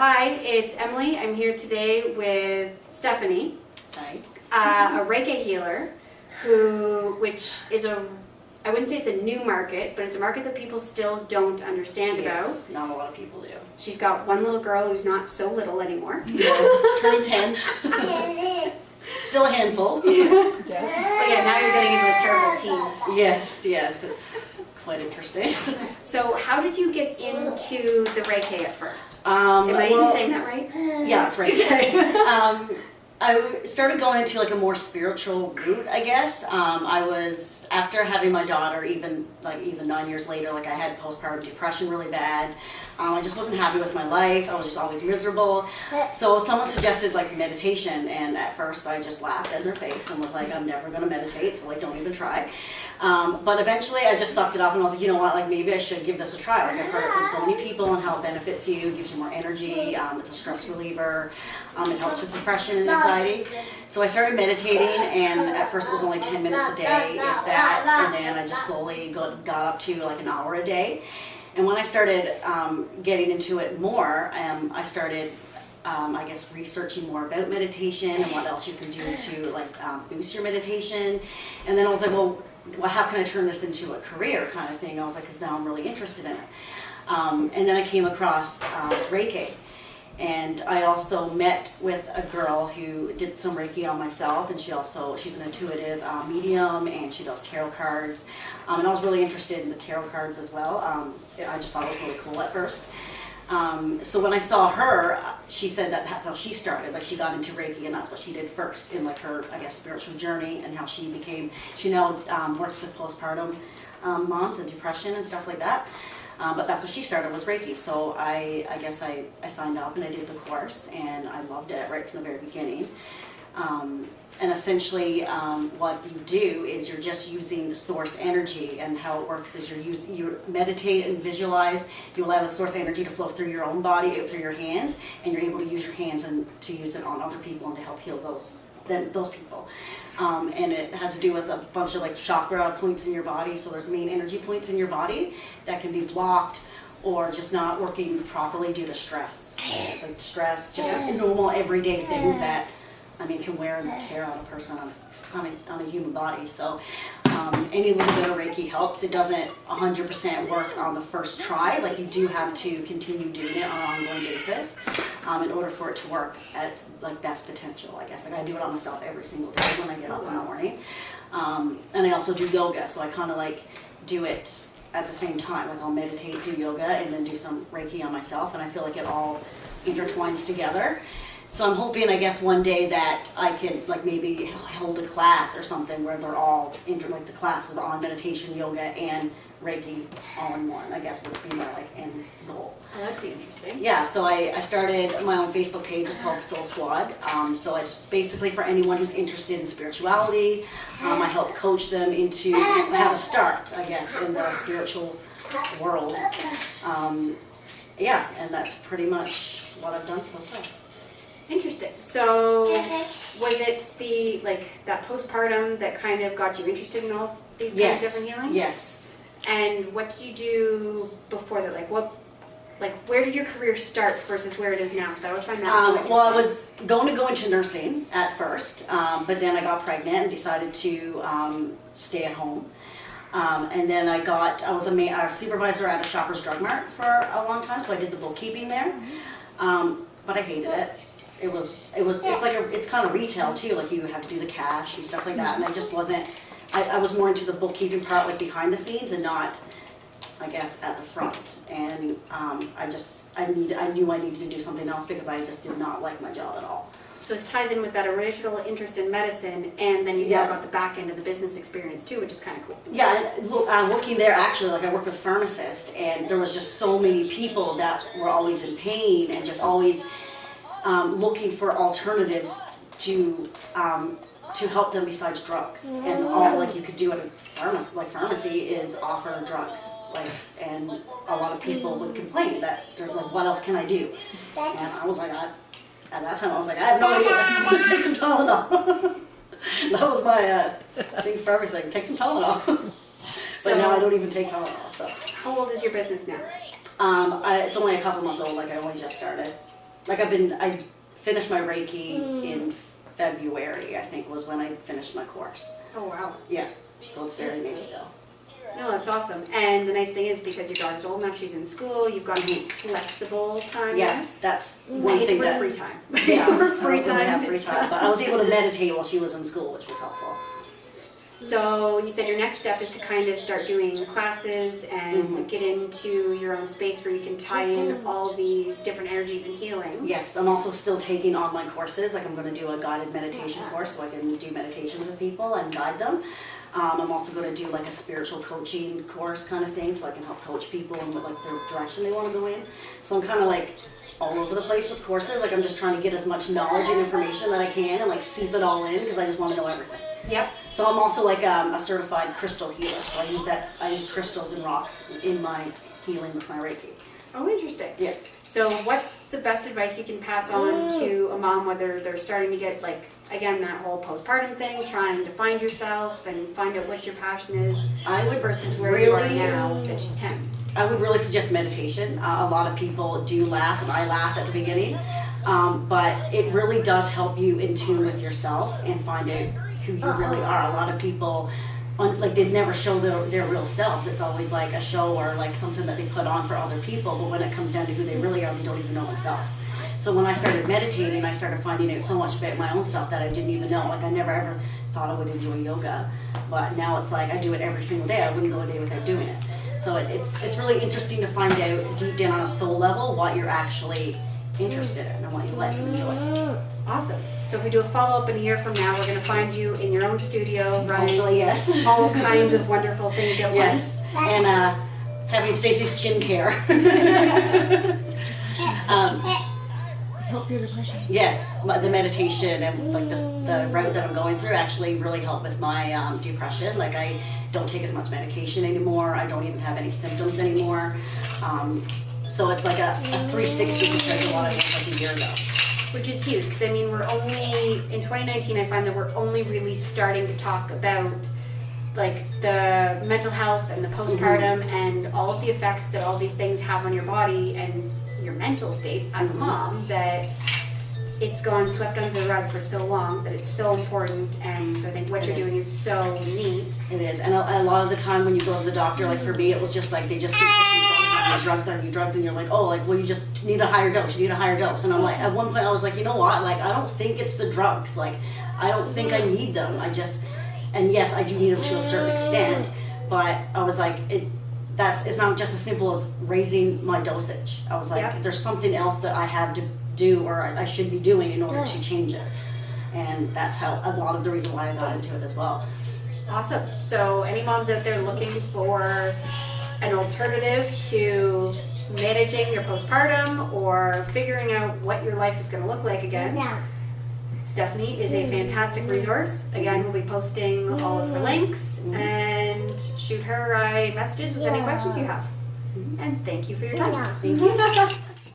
Hi, it's Emily. I'm here today with Stephanie, Hi. a Reiki Healer, which is I wouldn't say it's a new market, but it's a market that people still don't understand Yes, not a lot of people do. She's got one little girl who's not so little anymore. No, she's turning 10. Still a handful. But yeah, now you're getting into the terrible teens. Yes, it's quite interesting. So how did you get into the Reiki at first? Am I even saying that right? Yeah, that's right. Okay. I started going into like a more spiritual route, I guess. I was, after having my daughter, even 9 years later, like I had postpartum depression really bad. I just wasn't happy with my life. I was just always miserable. So someone suggested like meditation, and at first I just laughed in their face and was like, I'm never gonna meditate, so like don't even try. But eventually I just sucked it up and I was like, you know what, like maybe I should give this a try. Like I've heard it from so many people and how it benefits you, gives you more energy, it's a stress reliever, it helps with depression and anxiety. So I started meditating, and at first it was only 10 minutes a day, if that, and then I just slowly got up to like an hour a day. And when I started getting into it more, I started I guess researching more about meditation and what else you can do to like boost your meditation. And then I was like, well, how can I turn this into a career kind of thing? I was like, because now I'm really interested in it. And then I came across Reiki. And I also met with a girl who did some Reiki on myself, and she's an intuitive medium, and she does tarot cards. And I was really interested in the tarot cards as well. I just thought it was really cool at first. So when I saw her, she said that that's how she started. Like she got into Reiki, and that's what she did first in like her, I guess, spiritual journey, and how she now works with postpartum moms and depression and stuff like that. But that's what she started, was Reiki. So I guess I signed up and I did the course, and I loved it right from the very beginning. And essentially what you do is you're just using source energy, and how it works is you meditate and visualize. You allow the source energy to flow through your own body, out through your hands, and you're able to use your hands and to use it on other people and to help heal those people. And it has to do with a bunch of like chakra points in your body. So there's main energy points in your body that can be blocked or just not working properly due to stress. Like stress, just like normal everyday things that can wear and tear on a person, on a human body. So any little bit of Reiki helps. It doesn't 100% work on the first try. Like you do have to continue doing it on an ongoing basis in order for it to work at its like best potential, I guess. Like I do it on myself every single day when I get up in the morning. And I also do yoga, so I kind of like do it at the same time. Like I'll meditate, do yoga, and then do some Reiki on myself, and I feel like it all intertwines together. So I'm hoping, I guess, one day that I could like maybe hold a class or something where they're all like the classes on meditation, yoga, and Reiki all in one, I guess would be my like end goal. Oh, that'd be interesting. Yeah, so I started my own Facebook page. It's called Soul Squad. So it's basically for anyone who's interested in spirituality. I help coach them into how to start, I guess, in the spiritual world. Yeah, and that's pretty much what I've done so far. Interesting. So was it that postpartum that kind of got you interested in all these kind of different healings? Yes. And what did you do before that? Where did your career start versus where it is now? Because I always find that so interesting. Well, I was going to go into nursing at first, but then I got pregnant and decided to stay at home. And then I was a supervisor at a Shoppers Drug Mart for a long time, so I did the bookkeeping there. But I hated it. It's kind of retail too, like you have to do the cash and stuff like that, and I just wasn't, I was more into the bookkeeping part, like behind the scenes, and not, I guess, at the front. And I knew I needed to do something else because I just did not like my job at all. So this ties in with that original interest in medicine, and then you now got the back end of the business experience too, which is kind of cool. Yeah, and working there, actually, like I worked with pharmacists, and there was just so many people that were always in pain and just always looking for alternatives to help them besides drugs. And all like you could do at a pharmacy is offer drugs. And a lot of people would complain that there's like, what else can I do? And I was like, at that time I was like, I have no idea. I'm gonna take some Tylenol. That was my thing for everything. Take some Tylenol. But now I don't even take Tylenol. So. How old is your business now? It's only a couple months old. Like I only just started. like I finished my Reiki in February, I think was when I finished my course. Oh, wow. Yeah, so it's very new still. No, that's awesome. And the nice thing is because your daughter's old enough, she's in school, you've got flexible time. Yes, that's one It's thing with that. free time. Yeah, For free I don't really time. have free time, but I was able to meditate while she was in school, which was helpful. So you said your next step is to kind of start doing classes and get into your own space where you can tie in all these different energies and healing. Yes, I'm also still taking online courses. Like I'm going to do a guided meditation course so I can do meditations with people and guide them. I'm also going to do like a spiritual coaching course kind of thing so I can help coach people in what like the direction they want to go in. So I'm kind of like all over the place with courses. Like I'm just trying to get as much knowledge and information that I can and like seep it all in because I just want to know everything. Yep. So I'm also like a certified crystal healer. So I use crystals and rocks in my healing with my Reiki. Oh, interesting. Yeah. So what's the best advice you can pass on to a mom, whether they're starting to get like, again, that whole postpartum thing, trying to find yourself and find out what your passion is I would versus where you are really- now that she's 10? I would really suggest meditation. A lot of people do laugh, and I laughed at the beginning, but it really does help you in tune with yourself and find out who you really are. A lot of people, like they never show their real selves. It's always like a show or like something that they put on for other people, but when it comes down to who they really are, they don't even know themselves. So when I started meditating, I started finding out so much about my own self that I didn't even know. Like I never ever thought I would enjoy yoga, but now it's like I do it every single day. I wouldn't go a day without doing it. So it's really interesting to find out deep down on a soul level what you're actually interested in and what you like and enjoy. Awesome. So if we do a follow-up in a year from now, we're going to find you in your own studio running Hopefully, yes. all kinds of wonderful things at once. Yes, and having Stacy's skincare. Help your depression. Yes, the meditation and like the route that I'm going through actually really helped with my depression. Like I don't take as much medication anymore. I don't even have any symptoms anymore. So it's like a 360 compared to what I was like a year ago. Which is huge, because I mean, we're only, in 2019, I find that we're only really starting to talk about like the mental health and the postpartum and all of the effects that all these things have on your body and your mental state as a mom, that it's gone swept under the rug for so long, that it's so important. And so I think what you're doing is so neat. It is, and a lot of the time when you go to the doctor, like for me, it was just like they just keep pushing drugs, and you're like, oh, like well, you just need a higher dose. You need a higher dose, and I'm like, at one point, I was like, you know what? Like, I don't think it's the drugs. Like, I don't think I need them. And yes, I do need them to a certain extent, but I was like, it's not just as simple as raising my dosage. I was like, Yep. there's something else that I have to do or I should be doing in order to change it, and that's how a lot of the reason why I got into it as well. Awesome. So any moms out there looking for an alternative to managing your postpartum or figuring out what your life is going to look like again, Stephanie is a fantastic resource. Again, we'll be posting all of her links and shoot her messages with any questions you have. And thank you for your time. Thank you.